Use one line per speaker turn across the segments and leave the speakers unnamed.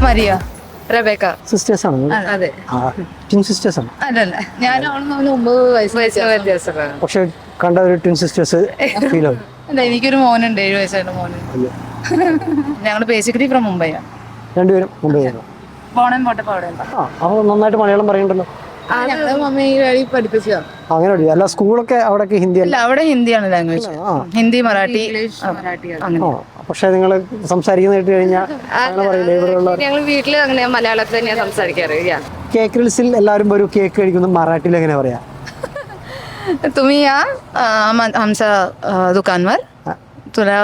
Maria Rebecca
sisters ആണ്.
അതെ
twin sisters ആണ്.
അല്ലല്ല ഞാൻ 9 വയസ്സ് വ്യത്യാസമാണ്.
പക്ഷെ കണ്ട ഒരു ട്വിൻ സിസ്റ്റേഴ്സ് ഫീൽ ആവും.
അല്ല എനിക്കൊരു മോനുണ്ട് 7 വയസ്സായിട്ട് മോന്. ഞങ്ങൾ ബേസിക്കലി ഫ്രം മുംബൈയാണ്.
രണ്ടുപേരും മുംബൈ ആണ്. അപ്പൊ നന്നായിട്ട് മലയാളം പറയുന്നുണ്ടല്ലോ.
ഞങ്ങളുടെ മമ്മി വഴി പഠിപ്പിച്ചതാണ്.
അങ്ങനെ അല്ല സ്കൂളൊക്കെ അവിടെ ഹിന്ദി അല്ല,
അവിടെ ഹിന്ദിയാണ് ലാംഗ്വേജ്. ഹിന്ദി, മറാഠി, അങ്ങനെ.
പക്ഷെ നിങ്ങൾ സംസാരിക്കുന്ന കേട്ട് കഴിഞ്ഞാൽ പറയില്ലേ ഇവിടെയുള്ള
ഞങ്ങൾ വീട്ടിൽ അങ്ങനെ മലയാളത്തിൽ തന്നെയാണ് സംസാരിക്കാറ്.
കേക്ക് റിൽസിൽ എല്ലാവരും ഒരു കേക്ക് കഴിക്കുന്നത് മറാഠിയിൽ എങ്ങനെ പറയാ?
तुम्ही या आमच्या दुकानवर तुला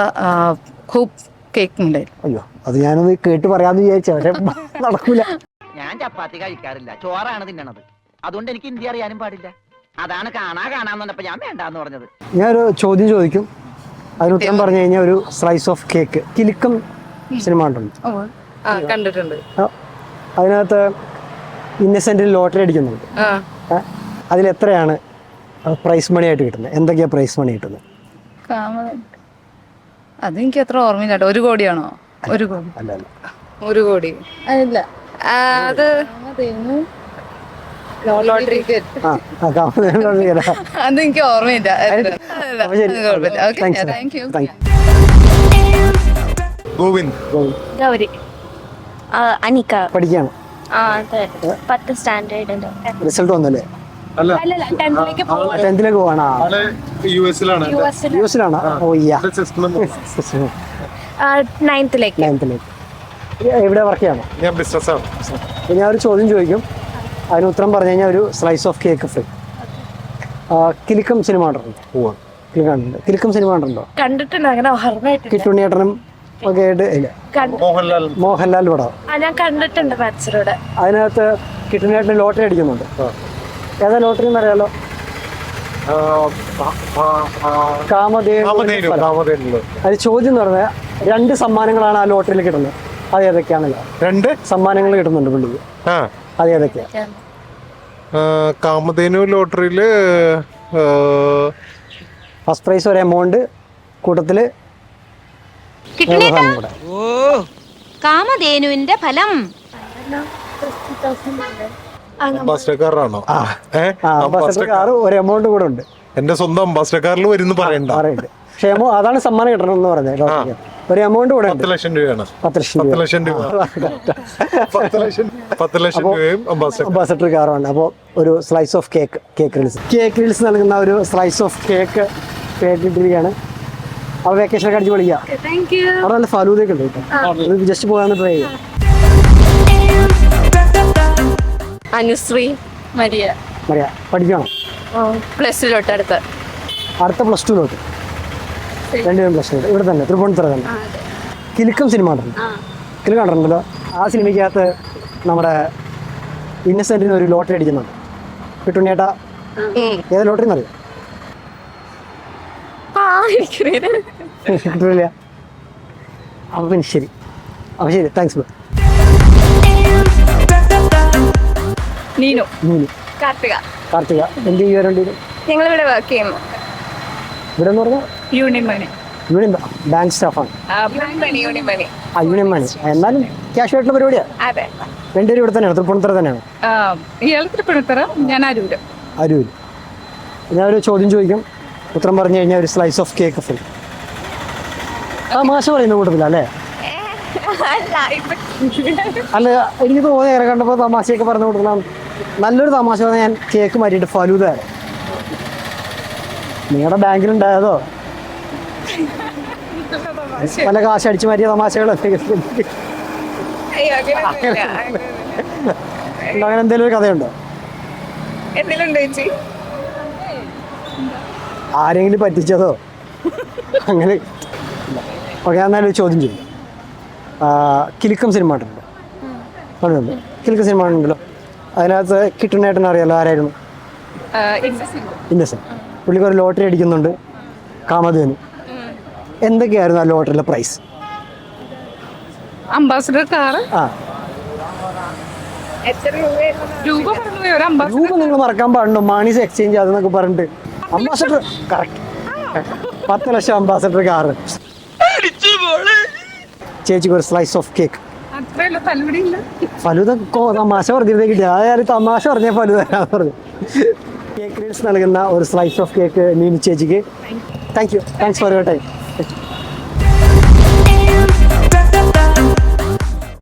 खूप केक मिळेल.
അയ്യോ അത് ഞാനത് കേട്ട് പറയാന്ന് വിചാരിച്ച പക്ഷെ നടക്കൂല.
ഞാൻ ചപ്പാത്തി കഴിക്കാറില്ല, ചോറാണ് തിന്നണത്. അതുകൊണ്ട് എനിക്ക് ഹിന്ദി അറിയാനും പാടില്ല. അതാണ് കാണാന്ന് പറഞ്ഞപ്പോ ഞാൻ വേണ്ടാന്ന് പറഞ്ഞത്.
ഞാനൊരു ചോദ്യം ചോദിക്കും, അതിന് ഉത്തരം പറഞ്ഞു കഴിഞ്ഞാൽ ഒരു slice of cake. Kilukkam cinema കണ്ടുണ്ട്.
കണ്ടിട്ടുണ്ട്.
അതിനകത്ത് ഇന്നസെന്റിൽ ലോട്ടറി അടിക്കുന്നുണ്ട്. അതിലെത്രയാണ് പ്രൈസ് മണി ആയിട്ട് കിട്ടുന്നത്? എന്തൊക്കെയാ പ്രൈസ് മണി കിട്ടുന്നത്?
അതെനിക്ക് അത്ര ഓർമ്മയില്ല. 1 കോടിയാണോ? 1 കോടി
അല്ല
1 കോടി അല്ല,
അത്
ലോട്ടറി അതെനിക്ക് ഓർമ്മയില്ല. Thank you.
ഗൗരി അനിക
പഠിക്കാണ്.
10th standard.
റിസൾട്ട് വന്നല്ലേ?
അല്ലല്ല 10th-ലേക്ക്
10th-ലേക്ക് പോവാണോ?
യുഎസിലാണ്.
ഓ യാ.
9th-ലേക്ക്.
എവിടെ വർക്ക് ചെയ്യണോ?
ഞാൻ ബിസിനസ്സാണ്.
ഞാൻ ഒരു ചോദ്യം ചോദിക്കും, അതിന് ഉത്തരം പറഞ്ഞു കഴിഞ്ഞാൽ ഒരു slice of cake free. Kilukkam cinema കണ്ടിട്ടുണ്ടോ? കിലുക്കം സിനിമ കണ്ടിട്ടുണ്ടോ?
കണ്ടിട്ടുണ്ട്, അങ്ങനെ ഓർമ്മയായിട്ട്.
കിട്ടുണ്ണിയേട്ടനും ഒക്കെ ആയിട്ട് ഇല്ല. മോഹൻലാൽ പടം
ഞാൻ കണ്ടിട്ടുണ്ട് പാച്ചറോടെ.
അതിനകത്ത് കിട്ടുണ്ണിയേട്ടന് ലോട്ടറി അടിക്കുന്നുണ്ട്. ഏതാ ലോട്ടറി എന്നറിയാലോ? കാമധേനു. അത് ചോദ്യം എന്ന് പറഞ്ഞാൽ 2 സമ്മാനങ്ങളാണ് ആ ലോട്ടറിയിൽ കിട്ടുന്നത്. അത് ഏതൊക്കെയാണല്ലോ?
2
സമ്മാനങ്ങൾ കിട്ടുന്നുണ്ട് പുള്ളിക്ക്. അത് ഏതൊക്കെയാ?
കാമധേനു ലോട്ടറിയില്
ഫസ്റ്റ് പ്രൈസ് ഒരു എമൗണ്ട് കൂട്ടത്തില്
കാമധേനുവിന്റെ ഫലം
അംബാസിഡർക്കാരനാണോ?
കാറ് ഒരു എമൗണ്ട് കൂടെ ഉണ്ട്.
എന്റെ സ്വന്തം അംബാസിഡർക്കാരിൽ വരുന്നു പറയണ്ട.
പക്ഷേ അതാണ് സമ്മാനം കിട്ടണം എന്ന് പറഞ്ഞത്. ഒരു എമൗണ്ട് കൂടെ
10 ലക്ഷം രൂപയാണ്.
10 ലക്ഷം രൂപ.
10 ലക്ഷം രൂപയും
അംബാസിഡർ കാറാണ്. അപ്പോൾ ഒരു സ്ലൈസ് ഓഫ് കേക്ക് റിൽസ് നൽകുന്ന ഒരു സ്ലൈസ് ഓഫ് കേക്ക് കേട്ടിട്ടിരിക്കുകയാണ്. അപ്പോൾ വെക്കേഷനൊക്കെ അടിച്ച് പൊളിക്കാം. അവിടെ നല്ല ഫലൂദൊക്കെ ഉണ്ട് കേട്ടോ. ജസ്റ്റ് പോകാൻ ട്രൈ ചെയ്യാം.
അനുശ്രീ മരിയ
പഠിക്കണം.
+2 അടുത്ത
+2 രണ്ടുപേരും +2 ഇവിടെ തന്നെ തൃപ്പൂണിത്തുറ തന്നെ. കിലുക്കം സിനിമ കണ്ടിട്ടുണ്ടല്ലോ? ആ സിനിമയ്ക്കകത്ത് നമ്മുടെ ഇന്നസെന്റിന് ഒരു ലോട്ടറി അടിക്കുന്നുണ്ട്. കിട്ടുണ്ണിയേട്ടാ ഏത് ലോട്ടറി എന്നറിയാം? കിട്ടില്ല. അപ്പൊ പിന്നെ ശരി. അപ്പൊ ശരി, താങ്ക്സ്.
നീനു
കാർത്തിക എന്ത് ചെയ്യുന്നുണ്ട്?
ഞങ്ങളിവിടെ വർക്ക് ചെയ്യുന്നു.
ഇവിടെ എന്ന് പറഞ്ഞാൽ യൂണിയൻ ബാങ്ക് സ്റ്റാഫാണ്. യൂണിയൻ മണി എന്നാലും ക്യാഷ് ആയിട്ടുള്ള പരിപാടിയാണ്. രണ്ടുപേരും ഇവിടെ തന്നെയാണ്, തൃപ്പൂണിത്തുറ തന്നെയാണ്. അരൂര്. ഞാനൊരു ചോദ്യം ചോദിക്കും, ഉത്തരം പറഞ്ഞു കഴിഞ്ഞാൽ ഒരു സ്ലൈസ് ഓഫ് കേക്ക് ഫ്രീ. തമാശ പറയുന്ന കൂട്ടത്തില്ല അല്ലേ? അല്ല, എനിക്ക് തോന്നിയ കണ്ടപ്പോൾ തമാശയൊക്കെ പറഞ്ഞു കൊടുക്കണം. നല്ലൊരു തമാശ പറഞ്ഞാൽ ഞാൻ കേക്ക് മാറ്റിയിട്ട് ഫലൂദ. നിങ്ങളുടെ ബാങ്കിലുണ്ടായതോ പല കാശ് അടിച്ചു മാറ്റിയ തമാശകളൊക്കെ അങ്ങനെ എന്തെങ്കിലും ഒരു കഥയുണ്ടോ? ആരെങ്കിലും പറ്റിച്ചതോ അങ്ങനെ? ഓക്കെ, എന്നാലും ഒരു ചോദ്യം ചെയ്യും. കിലുക്കം സിനിമ കണ്ടിട്ടുണ്ടോ? കിലുക്കം സിനിമ ഉണ്ടല്ലോ, അതിനകത്ത് കിട്ടുണ്ണേട്ടൻ അറിയാലോ ആരായിരുന്നു? ഇന്നസെന്റ്. പുള്ളിക്ക് ഒരു ലോട്ടറി അടിക്കുന്നുണ്ട്, കാമധേനു. എന്തൊക്കെയായിരുന്നു ആ ലോട്ടറിയിലെ പ്രൈസ്?
Ambassador car.
രൂപ നിങ്ങൾ മറക്കാൻ പാടുണ്ടോ? മാണീസ് എക്സ്ചേഞ്ച് അതെന്നൊക്കെ പറഞ്ഞിട്ട് അംബാസിഡർ കറക്റ്റ്. 10 ലക്ഷം അംബാസിഡർ കാറ്. ചേച്ചിക്ക് ഒരു സ്ലൈസ് ഓഫ് കേക്ക് ഫലൂദ തമാശ പറഞ്ഞിരുന്നേ കിട്ടിയ അതായത് തമാശ പറഞ്ഞ ഫലൂദ തരാന്ന് പറഞ്ഞു. കേക്ക് റീൽസ് നൽകുന്ന ഒരു സ്ലൈസ് ഓഫ് കേക്ക് നീനു ചേച്ചിക്ക് thank you. Thanks for your time.